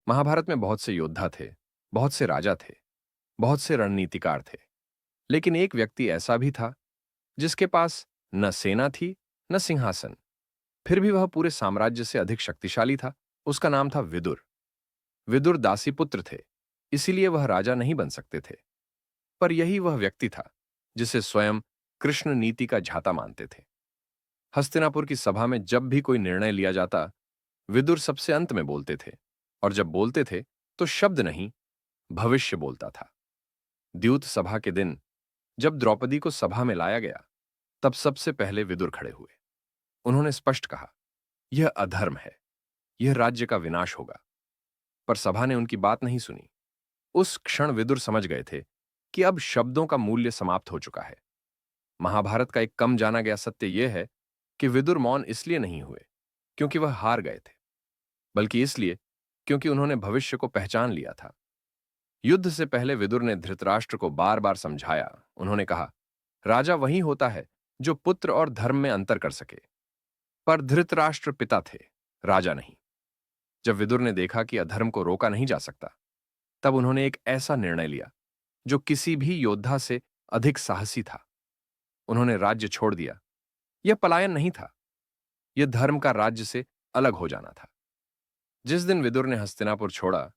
महाभारत में बहुत से योद्धा थे, बहुत से राजा थे, बहुत से रणनीतिकार थे। लेकिन एक व्यक्ति ऐसा भी था जिसके पास न सेना थी, न सिंहासन, फिर भी वह पूरे साम्राज्य से अधिक शक्तिशाली था। उसका नाम था विदुर। विदुर दासीपुत्र थे, इसीलिए वह राजा नहीं बन सकते थे। पर यही वह व्यक्ति था जिसे स्वयं कृष्ण नीति का झाता मानते थे। हस्तिनापुर की सभा में जब भी कोई निर्णय लिया जाता, विदुर सबसे अंत में बोलते थे, और जब बोलते थे तो शब्द नहीं, भविष्य बोलता था। द्यूत सभा के दिन जब द्रौपदी को सभा में लाया गया, तब सबसे पहले विदुर खड़े हुए। उन्होंने स्पष्ट कहा, यह अधर्म है, यह राज्य का विनाश होगा। पर सभा ने उनकी बात नहीं सुनी। उस क्षण विदुर समझ गए थे कि अब शब्दों का मूल्य समाप्त हो चुका है। महाभारत का एक कम जाना गया सत्य यह है कि विदुर मौन इसलिए नहीं हुए क्योंकि वह हार गए थे, बल्कि इसलिए क्योंकि उन्होंने भविष्य को पहचान लिया था। युद्ध से पहले विदुर ने धृतराष्ट्र को बार बार समझाया। उन्होंने कहा, राजा वही होता है जो पुत्र और धर्म में अंतर कर सके। पर धृतराष्ट्र पिता थे, राजा नहीं। जब विदुर ने देखा कि अधर्म को रोका नहीं जा सकता, तब उन्होंने एक ऐसा निर्णय लिया जो किसी भी योद्धा से अधिक साहसी था। उन्होंने राज्य छोड़ दिया। यह पलायन नहीं था, यह धर्म का राज्य से अलग हो जाना था। जिस दिन विदुर ने हस्तिनापुर छोड़ा,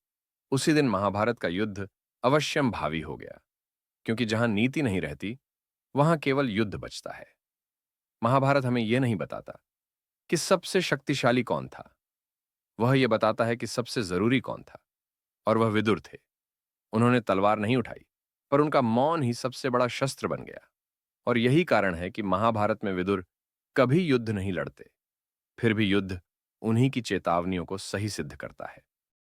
उसी दिन महाभारत का युद्ध अवश्यम भावी हो गया, क्योंकि जहां नीति नहीं रहती, वहां केवल युद्ध बचता है। महाभारत हमें यह नहीं बताता कि सबसे शक्तिशाली कौन था, वह यह बताता है कि सबसे जरूरी कौन था, और वह विदुर थे। उन्होंने तलवार नहीं उठाई, पर उनका मौन ही सबसे बड़ा शस्त्र बन गया। और यही कारण है कि महाभारत में विदुर कभी युद्ध नहीं लड़ते, फिर भी युद्ध उन्हीं की चेतावनियों को सही सिद्ध करता है।